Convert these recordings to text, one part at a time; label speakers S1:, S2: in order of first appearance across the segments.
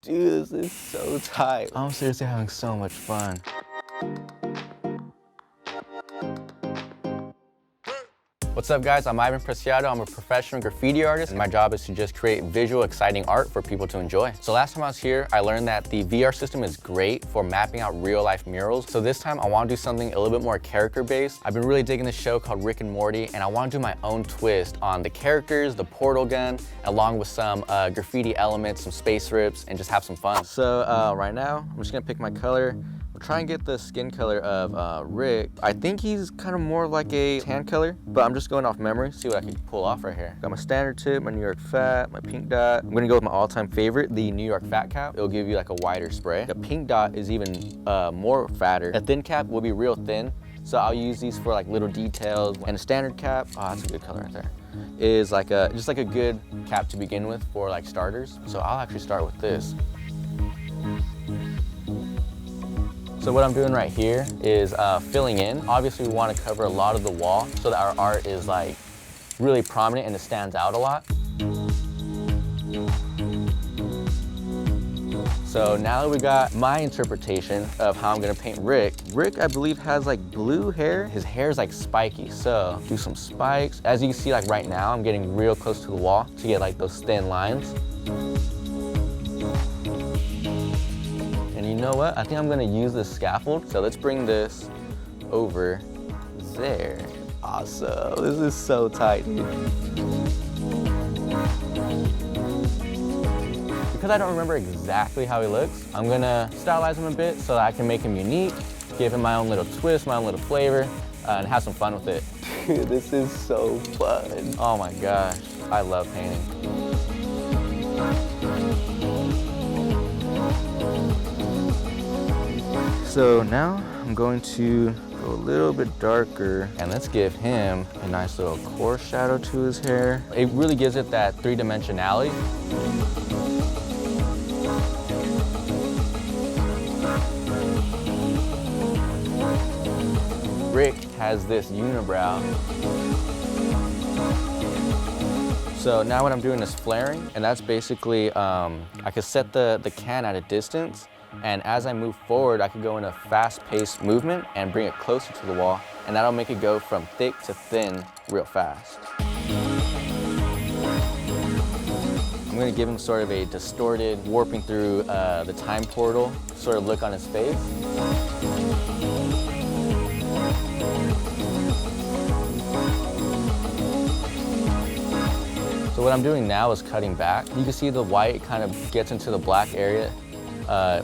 S1: Dude, this is so tight. I'm seriously having so much fun. What's up, guys? I'm Ivan Preciado. I'm a professional graffiti artist, and my job is to just create visual, exciting art for people to enjoy. So last time I was here, I learned that the VR system is great for mapping out real-life murals. So this time, I want to do something a little bit more character-based. I've been really digging this show called Rick and Morty, and I want to do my own twist on the characters, the portal gun, along with some graffiti elements, some space rips, and just have some fun. So right now, I'm just gonna pick my color. We'll try and get the skin color of Rick. I think he's kind of more like a tan color, but I'm just going off memory. See what I can pull off right here. Got my standard tip, my New York Fat, my pink dot. I'm gonna go with my all-time favorite, the New York Fat cap. It'll give you like a wider spray. The pink dot is even more fatter. A thin cap will be real thin, so I'll use these for like little details. And a standard cap, oh, that's a good color right there, is like just like a good cap to begin with for like starters. So I'll actually start with this. So what I'm doing right here is filling in. Obviously we want to cover a lot of the wall so that our art is like really prominent and it stands out a lot. So now that we got my interpretation of how I'm gonna paint Rick. Rick, I believe, has like blue hair. His hair is like spiky, so do some spikes. As you can see, like right now, I'm getting real close to the wall to get like those thin lines. And you know what? I think I'm gonna use this scaffold. So let's bring this over there. Awesome, this is so tight, dude. Because I don't remember exactly how he looks, I'm gonna stylize him a bit so that I can make him unique, give him my own little twist, my own little flavor, and have some fun with it. Dude, this is so fun. Oh my gosh, I love painting. So now I'm going to go a little bit darker, and let's give him a nice little coarse shadow to his hair. It really gives it that three-dimensionality. Rick has this unibrow. So now what I'm doing is flaring, and that's basically, I could set the can at a distance, and as I move forward, I could go in a fast-paced movement and bring it closer to the wall, and that'll make it go from thick to thin real fast. I'm gonna give him sort of a distorted, warping through the time portal sort of look on his face. So what I'm doing now is cutting back. You can see the white kind of gets into the black area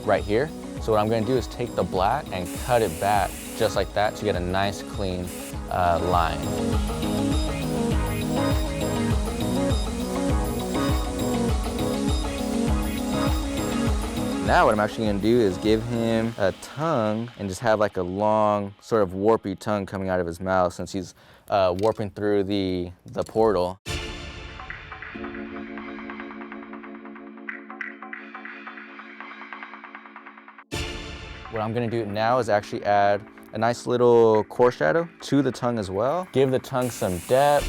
S1: right here. So what I'm gonna do is take the black and cut it back just like that to get a nice clean line. Now what I'm actually gonna do is give him a tongue and just have like a long sort of warpy tongue coming out of his mouth since he's warping through the portal. What I'm gonna do now is actually add a nice little core shadow to the tongue as well. Give the tongue some depth.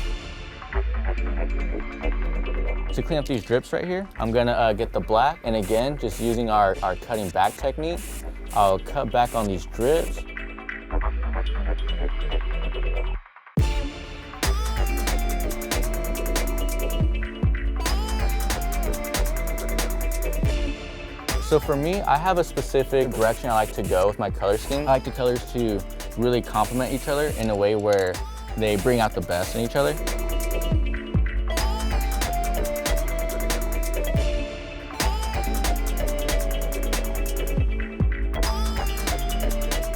S1: To clean up these drips right here, I'm gonna get the black, and again, just using our cutting back technique, I'll cut back on these drips. So for me, I have a specific direction I like to go with my color scheme. I like the colors to really complement each other in a way where they bring out the best in each other.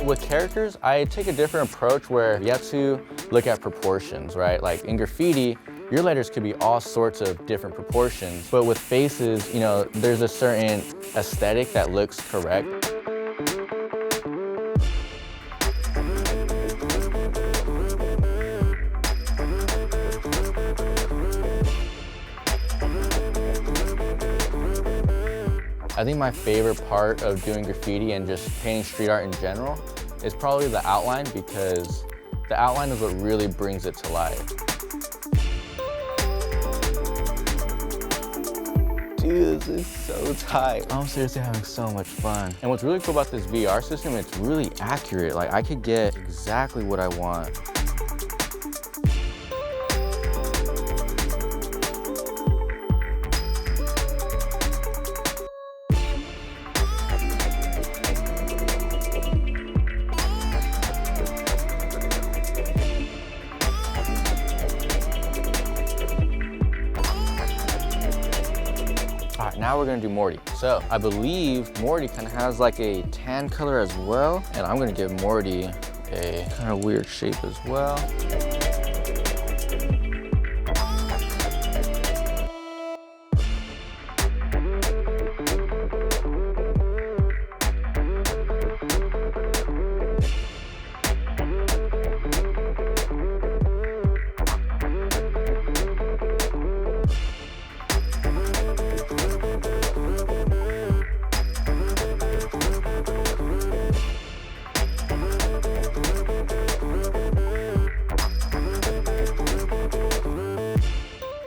S1: With characters, I take a different approach where you have to look at proportions, right? Like in graffiti, your letters could be all sorts of different proportions, but with faces, you know, there's a certain aesthetic that looks correct. I think my favorite part of doing graffiti and just painting street art in general is probably the outline, because the outline is what really brings it to life. Dude, this is so tight. I'm seriously having so much fun. And what's really cool about this VR system, it's really accurate. Like, I could get exactly what I want. All right, now we're gonna do Morty. So I believe Morty kind of has like a tan color as well, and I'm gonna give Morty a kind of weird shape as well.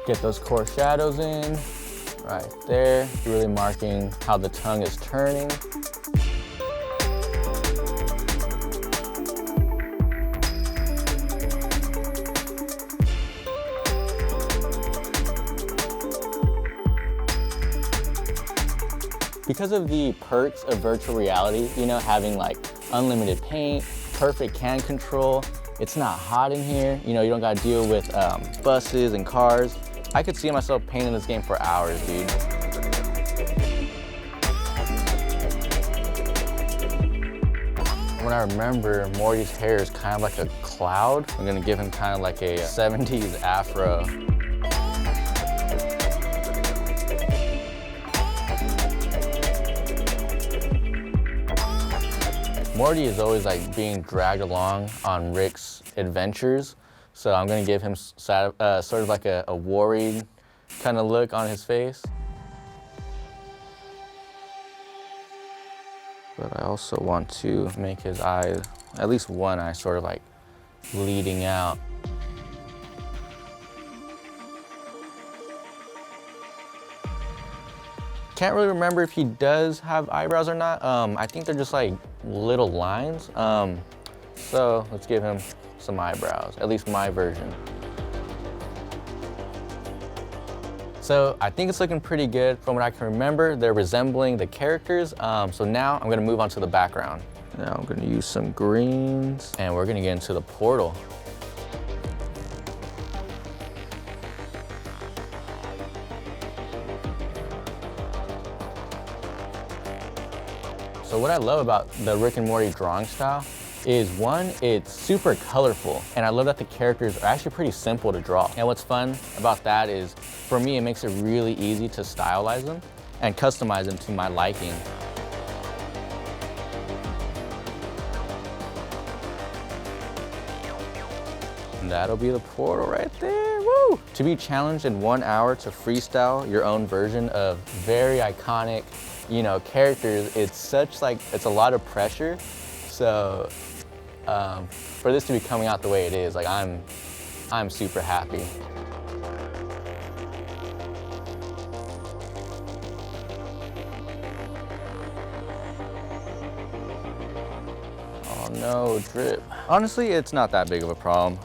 S1: Get those core shadows in, right there, really marking how the tongue is turning. Because of the perks of virtual reality, you know, having like unlimited paint, perfect can control, it's not hot in here, you know, you don't gotta deal with buses and cars. I could see myself painting this game for hours, dude. When I remember, Morty's hair is kind of like a cloud. I'm gonna give him kind of like a 70s afro. Morty is always like being dragged along on Rick's adventures. So I'm gonna give him sort of like a worried kind of look on his face. But I also want to make his eye, at least one eye, sort of like bleeding out. Can't really remember if he does have eyebrows or not. I think they're just like little lines. So let's give him some eyebrows, at least my version. So I think it's looking pretty good. From what I can remember, they're resembling the characters. So now I'm gonna move on to the background. Now I'm gonna use some greens and we're gonna get into the portal. So what I love about the Rick and Morty drawing style is one, it's super colorful, and I love that the characters are actually pretty simple to draw. And what's fun about that is, for me, it makes it really easy to stylize them and customize them to my liking. And that'll be the portal right there, woo! To be challenged in 1 hour to freestyle your own version of very iconic, you know, characters, it's a lot of pressure. So for this to be coming out the way it is, like I'm super happy. Oh no, drip. Honestly, it's not that big of a problem,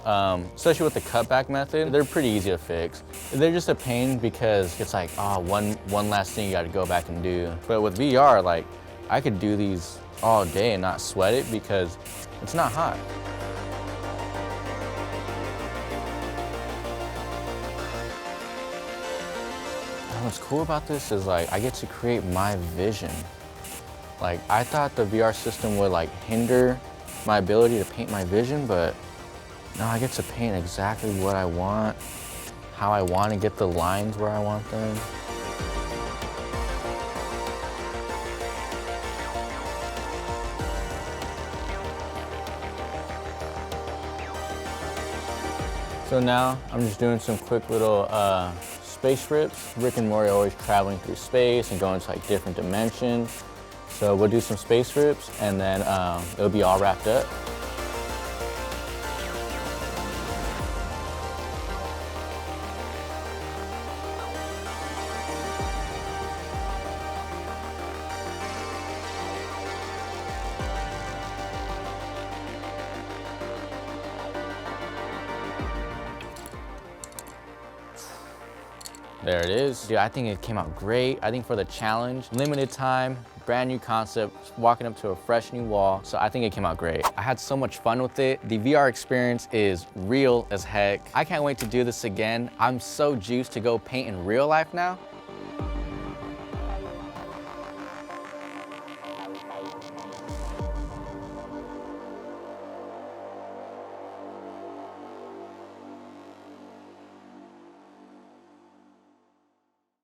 S1: especially with the cutback method. They're pretty easy to fix. They're just a pain because it's like, oh, one last thing you got to go back and do. But with VR, like, I could do these all day and not sweat it because it's not hot. And what's cool about this is like I get to create my vision. Like I thought the VR system would like hinder my ability to paint my vision, but no, I get to paint exactly what I want, how I want to get the lines where I want them. So now I'm just doing some quick little space rips. Rick and Morty are always traveling through space and going to like different dimensions. So we'll do some space rips and then it'll be all wrapped up. There it is. Dude, I think it came out great. I think for the challenge, limited time, brand new concept, walking up to a fresh new wall. So I think it came out great. I had so much fun with it. The VR experience is real as heck. I can't wait to do this again. I'm so juiced to go paint in real life now.